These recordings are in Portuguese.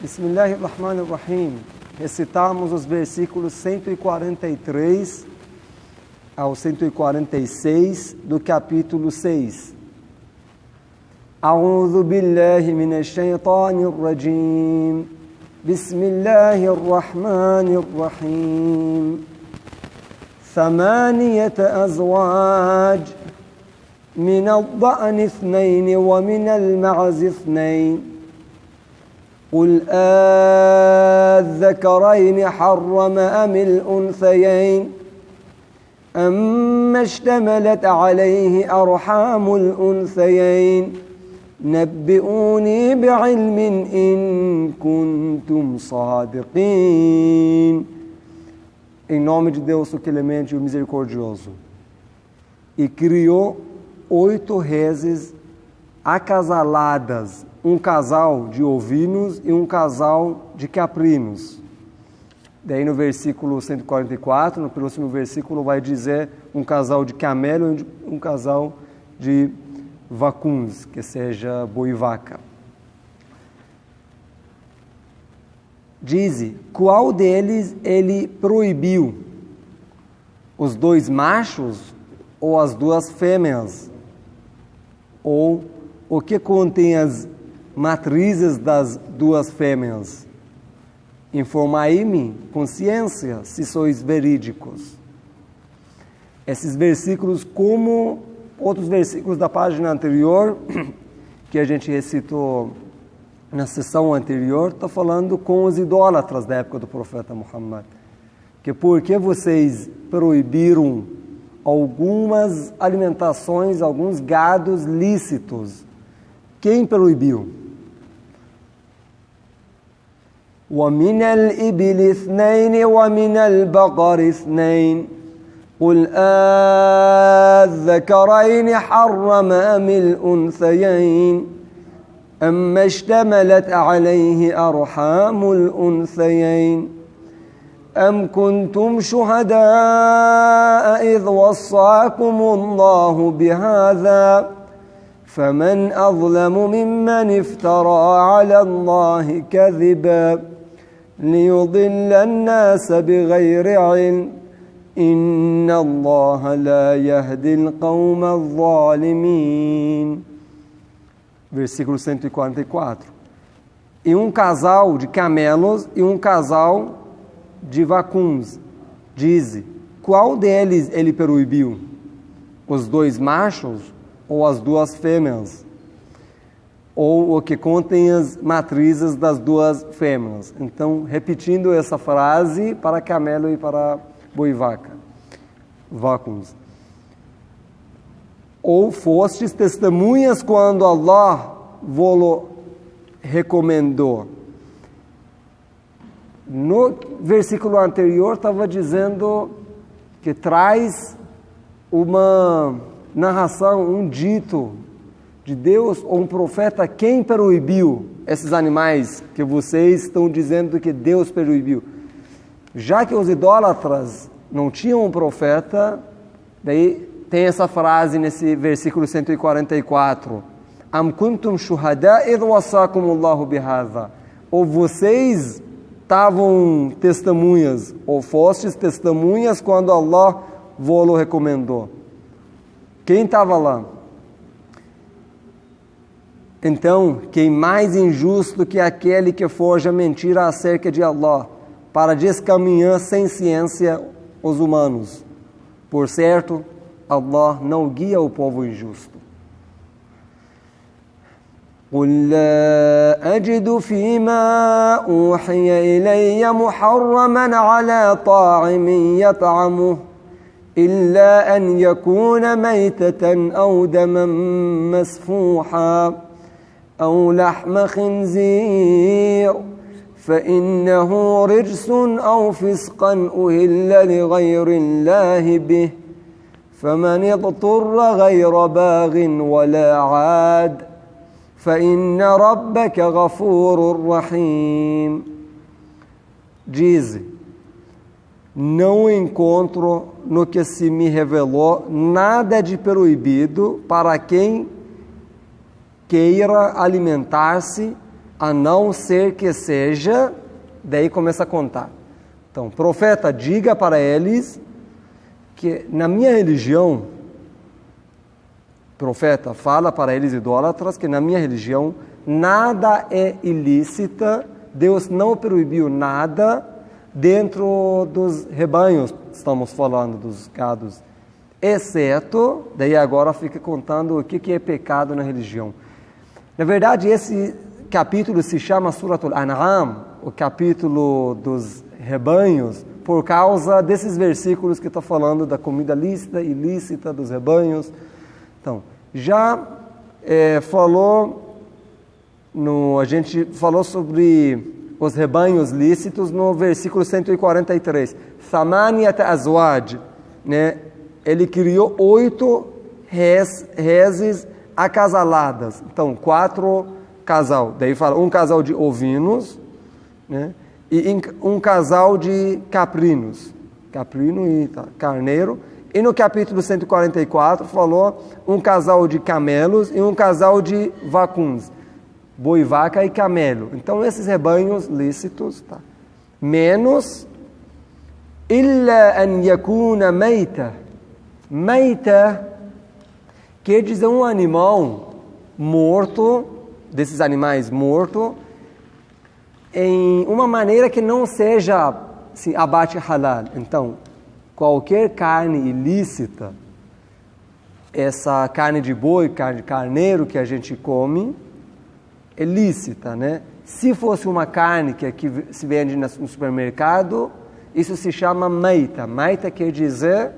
Bismillahirrahmanirrahim. Recitamos os versículos 143 ao 146 do capítulo 6. A'udhu billahi minash shaitanir rajim. Bismillahirrahmanirrahim. ثمانية أزواج من الضأن اثنين ومن المعز اثنين قل الذكرين حرم أم الأنثيين أما اشتملت عليه أرحام الأنثيين نبئوني بعلم إن كنتم صادقين. Em nome de Deus, o clemente e o misericordioso. E criou 8 reses acasaladas, um casal de ovinos e um casal de caprinos. Daí no versículo 144, no próximo versículo, vai dizer um casal de camelo e um casal de vacuns, que seja boi e vaca. Diz, qual deles ele proibiu? Os 2 machos ou as 2 fêmeas? Ou o que contém as matrizes das 2 fêmeas? Informai-me com ciência, se sois verídicos. Esses versículos, como outros versículos da página anterior, que a gente recitou na sessão anterior, está falando com os idólatras da época do profeta Muhammad. Que por que vocês proibiram algumas alimentações, alguns gados lícitos? Quem proibiu? وَمِنَ الْإِبِلِ اثْنَيْنِ وَمِنَ الْبَقَرِ اثْنَيْنِ قُلْ الذَّكَرَيْنِ حَرَّمَ أَمِ الْأُنثَيَيْنِ أَمَّا اشْتَمَلَتْ عَلَيْهِ أَرْحَامُ الْأُنثَيَيْنِ أَمْ كُنْتُمْ شُهَدَاءَ إِذْ وَصَّاكُمُ اللَّهُ بِهَذَا فَمَنْ أَظْلَمُ مِمَّنِ افْتَرَى عَلَى اللَّهِ كَذِبًا لِيُضِلَّ النَّاسَ بِغَيْرِ عِلْمٍ إِنَّ اللَّهَ لَا يَهْدِي الْقَوْمَ الظَّالِمِينَ. Versículo 144. E um casal de camelos e um casal de vacuns. Diz, qual deles ele proibiu? Os 2 machos ou as 2 fêmeas? Ou o que contém as matrizes das 2 fêmeas? Então, repetindo essa frase para camelo e para boi e vaca. Vacuns. Ou fostes testemunhas quando Allah vos recomendou. No versículo anterior estava dizendo que traz uma narração, um dito de Deus ou um profeta. Quem proibiu esses animais que vocês estão dizendo que Deus proibiu? Já que os idólatras não tinham um profeta, daí tem essa frase nesse versículo 144. Am kuntum shuhada idh wasakumullahu bihadha. Ou vocês estavam testemunhas, ou fostes testemunhas quando Allah vos recomendou. Quem estava lá? Então, quem mais injusto que aquele que forja mentira acerca de Allah, para descaminhar sem ciência os humanos? Por certo, Allah não guia o povo injusto. قُلْ لَا أَجِدُ فِيمَا أُوحِيَ إِلَيَّ مُحَرَّمًا عَلَى طَاعِمٍ يَطْعَمُهُ إِلَّا أَنْ يَكُونَ مَيْتَةً أَوْ دَمًا مَسْفُوحًا أَوْ لَحْمَ خِنْزِيرٍ فَإِنَّهُ رِجْسٌ أَوْ فِسْقًا أُهِلَّ لِغَيْرِ اللَّهِ بِهِ فَمَنِ اضْطُرَّ غَيْرَ بَاغٍ وَلَا عَادٍ فَإِنَّ رَبَّكَ غَفُورٌ رَحِيمٌ. Diz, não encontro no que se me revelou nada de proibido para quem queira alimentar-se a não ser que seja, daí começa a contar. Então, profeta, diga para eles que na minha religião, profeta, fala para eles idólatras que na minha religião nada é ilícita, Deus não proibiu nada dentro dos rebanhos, estamos falando dos gados, exceto, daí agora fica contando o que é pecado na religião. Na verdade, esse capítulo se chama Suratul An'am, o capítulo dos rebanhos, por causa desses versículos que está falando da comida lícita e ilícita dos rebanhos. Então, já a gente falou sobre os rebanhos lícitos no versículo 143. Thamaniat azwaj, né? Ele criou 8 reses acasaladas. Então, 4 casal. Daí fala um casal de ovinos, né? E um casal de caprinos. Caprino e carneiro. E no capítulo 144 falou um casal de camelos e um casal de vacuns. Boi, vaca e camelo. Então, esses rebanhos lícitos, tá? Menos illa an yakuna meita. Meita quer dizer um animal morto, desses animais mortos, em uma maneira que não seja assim, abate halal. Então, qualquer carne ilícita, essa carne de boi, carne de carneiro que a gente come, é lícita, né? Se fosse uma carne que aqui se vende no supermercado, isso se chama meita. Meita quer dizer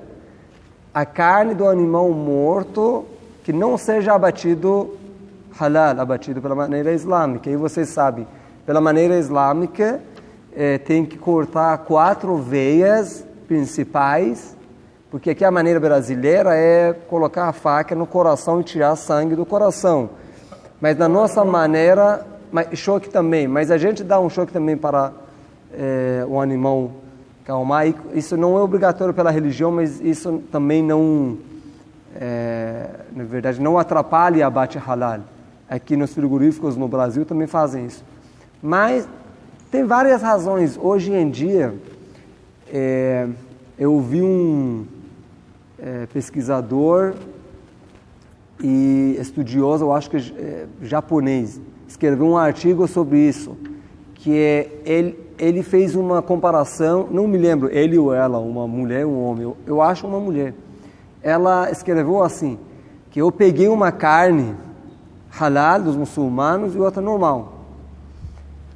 a carne do animal morto que não seja abatido halal, abatido pela maneira islâmica. E vocês sabem, pela maneira islâmica, tem que cortar 4 veias principais, porque aqui a maneira brasileira é colocar a faca no coração e tirar sangue do coração. Mas na nossa maneira, choque também, mas a gente dá um choque também para o animal calmar. Isso não é obrigatório pela religião, mas isso também não, na verdade, não atrapalha abate halal. Aqui nos frigoríficos no Brasil também fazem isso. Mas tem várias razões. Hoje em dia, eu vi um pesquisador e estudioso, eu acho que japonês, escreveu um artigo sobre isso, que ele fez uma comparação, não me lembro, ele ou ela, uma mulher, um homem, eu acho uma mulher. Ela escreveu assim, que eu peguei uma carne halal dos muçulmanos e outra normal.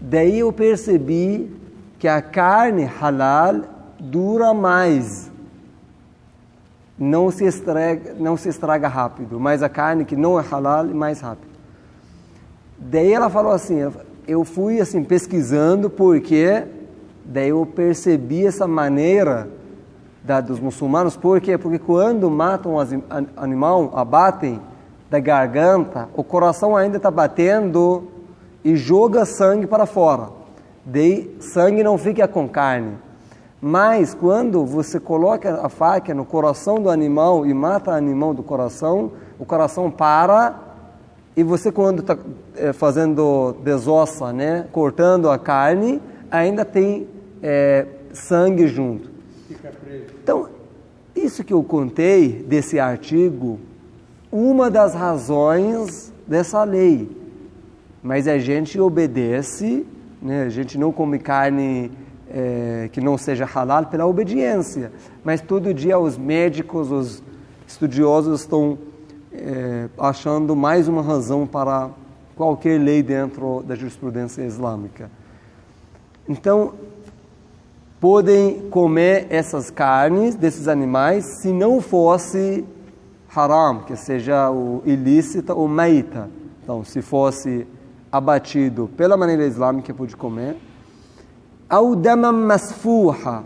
Daí eu percebi que a carne halal dura mais, não se estraga rápido, mas a carne que não é halal é mais rápido. Daí ela falou assim, eu fui assim pesquisando porque daí eu percebi essa maneira dos muçulmanos, por quê? Porque quando matam o animal, abatem da garganta, o coração ainda está batendo e joga sangue para fora. Daí sangue não fica com carne. Mas quando você coloca a faca no coração do animal e mata o animal do coração, o coração para e você quando está fazendo desossa, né, cortando a carne, ainda tem sangue junto. Fica preso. Então, isso que eu contei desse artigo, uma das razões dessa lei. Mas a gente obedece, né, a gente não come carne que não seja halal pela obediência, mas todo dia os médicos, os estudiosos estão achando mais uma razão para qualquer lei dentro da jurisprudência islâmica. Então, podem comer essas carnes desses animais se não fosse haram, que seja o ilícita ou meita. Então, se fosse abatido pela maneira islâmica, pode comer. Au damam masfuha,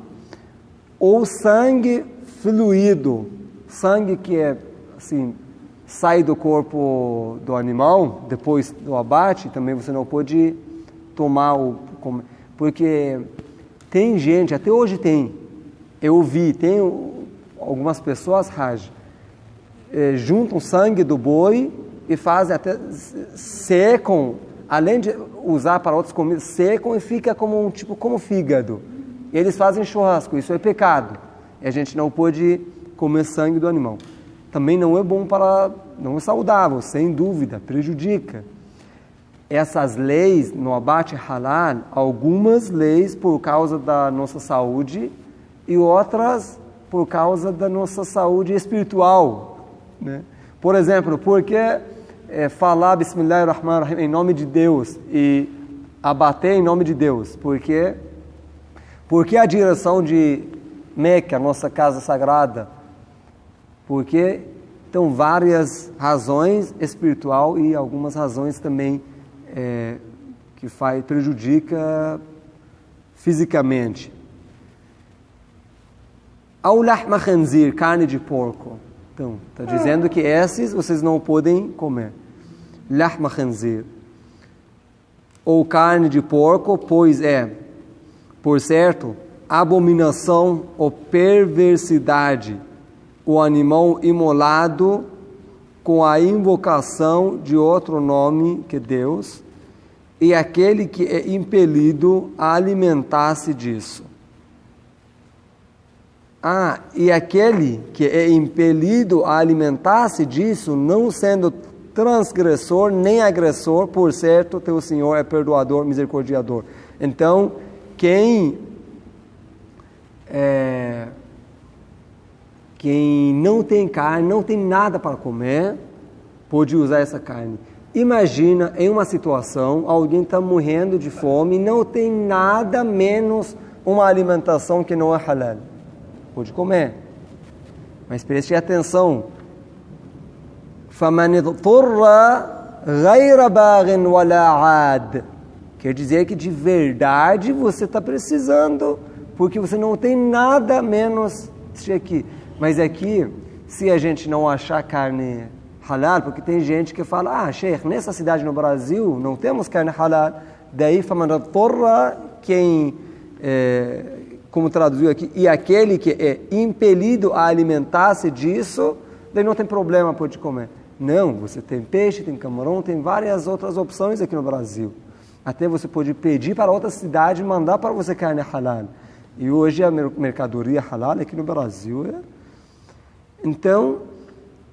ou sangue fluido, sangue que assim, sai do corpo do animal, depois do abate, também você não pode tomar porque tem gente, até hoje tem, eu vi, tem algumas pessoas, juntam sangue do boi e fazem até secam além de usar para outras comidas, secam e fica como como fígado. Eles fazem churrasco, isso é pecado. E a gente não pode comer sangue do animal. Também não é bom não é saudável, sem dúvida, prejudica. Essas leis no abate halal, algumas leis por causa da nossa saúde e outras por causa da nossa saúde espiritual, né? Por exemplo, por que falar Bismillahirrahmanirrahim em nome de Deus e abater em nome de Deus? Porque a direção de Meca, nossa casa sagrada? Porque tem várias razões espiritual e algumas razões também que prejudica fisicamente. Ao lahma khanzir, carne de porco. Então, está dizendo que esses vocês não podem comer. Lahma khanzir. Ou carne de porco, pois por certo, abominação ou perversidade, o animal imolado com a invocação de outro nome que Deus, e aquele que é impelido a alimentar-se disso. E aquele que é impelido a alimentar-se disso, não sendo transgressor nem agressor, por certo, teu Senhor é perdoador, misericordiador. Então, quem não tem carne, não tem nada para comer, pode usar essa carne. Imagina, em uma situação, alguém está morrendo de fome e não tem nada menos uma alimentação que não é halal. Pode comer. Mas preste atenção. فَمَنِ اضْطُرَّ غَيْرَ بَاغٍ وَلَا عَادٍ. Quer dizer que de verdade você está precisando, porque você não tem nada menos isso aqui. Mas aqui, se a gente não achar carne halal, porque tem gente que fala, Sheikh, nessa cidade no Brasil não temos carne halal, daí como traduziu aqui, e aquele que é impelido a alimentar-se disso, daí não tem problema, pode comer. Não, você tem peixe, tem camarão, tem várias outras opções aqui no Brasil. Até você pode pedir para outra cidade mandar para você carne halal. E hoje a mercadoria halal aqui no Brasil Então,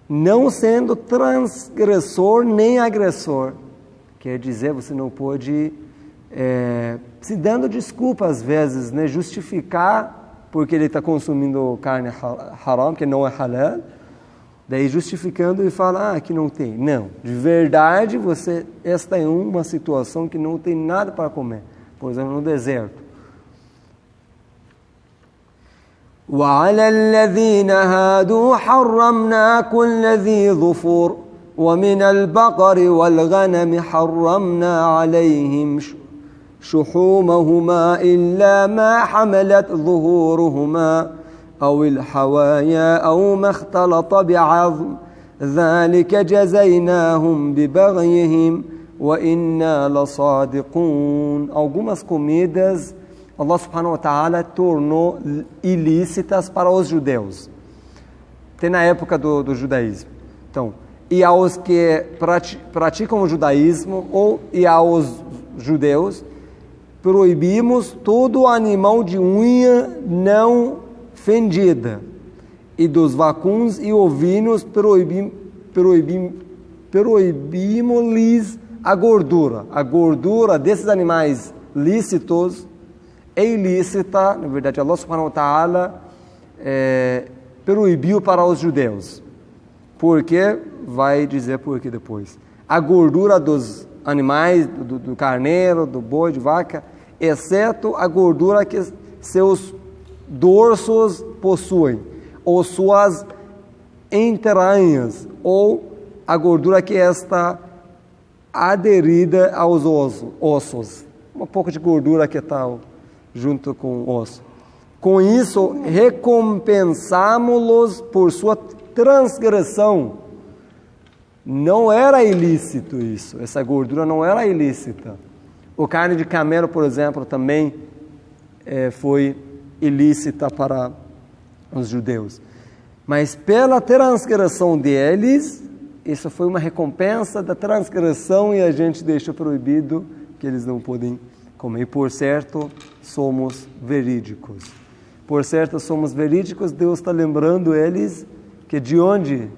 não sendo transgressor nem agressor, quer dizer, você não pode, se dando desculpa às vezes, né, justificar porque ele está consumindo carne haram, que não é halal, daí justificando e fala, que não tem. Não, de verdade você está em uma situação que não tem nada para comer, por exemplo, no deserto. وعلى الذين هادوا حرمنا كل ذي ظفر ومن البقر والغنم حرمنا عليهم شحومهما إلا ما حملت ظهورهما أو الحوايا أو ما اختلط بعظم ذلك جزيناهم ببغيهم وإنا لصادقون. Algumas comidas Allah subhanahu wa ta'ala tornou ilícitas para os judeus. Tem na época do judaísmo. Então, e aos que praticam o judaísmo, e aos judeus, proibimos todo animal de unha não fendida. E dos vacunos e ovinos proibimos-lhes a gordura. A gordura desses animais lícitos é ilícita, na verdade, Allah subhanahu wa ta'ala proibiu para os judeus. Por quê? Vai dizer por quê depois. A gordura dos animais, do carneiro, do boi, de vaca, exceto a gordura que seus dorsos possuem, ou suas entranhas, ou a gordura que está aderida aos ossos. Um pouco de gordura que está junto com o osso. Com isso, recompensamos-los por sua transgressão. Não era ilícito isso, essa gordura não era ilícita. O carne de camelo, por exemplo, também foi ilícita para os judeus. Mas pela transgressão deles, isso foi uma recompensa da transgressão e a gente deixa proibido que eles não podem comer. E por certo, somos verídicos. Por certo, somos verídicos. Deus está lembrando eles que de onde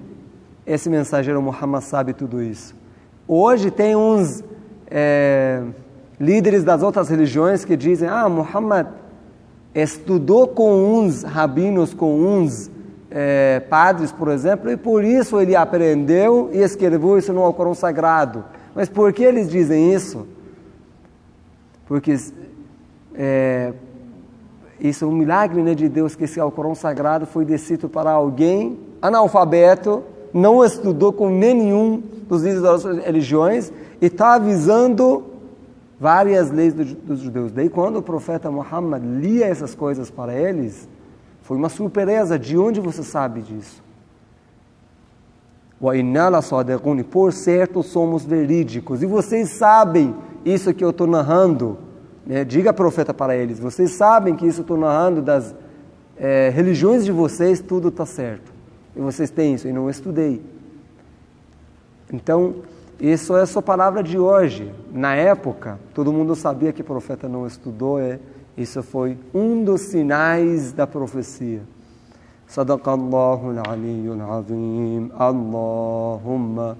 esse mensageiro Muhammad sabe tudo isso. Hoje tem uns líderes das outras religiões que dizem, Muhammad estudou com uns rabinos, com uns padres, por exemplo, e por isso ele aprendeu e escreveu isso no Alcorão Sagrado. Mas por que eles dizem isso? Porque isso é um milagre, né, de Deus, que esse Alcorão Sagrado foi descido para alguém analfabeto, não estudou com nenhum dos líderes das religiões e está avisando várias leis dos judeus. Daí quando o profeta Muhammad lia essas coisas para eles, foi uma surpresa. De onde você sabe disso? Por certo somos verídicos. E vocês sabem isso que eu estou narrando, né? Diga profeta para eles, vocês sabem que isso eu estou narrando das religiões de vocês, tudo está certo. E vocês têm isso, e não estudei. Então, isso é a sua palavra de hoje. Na época, todo mundo sabia que o profeta não estudou. Isso foi um dos sinais da profecia. Sadaqallahu al-aliyyul azim. Allahumma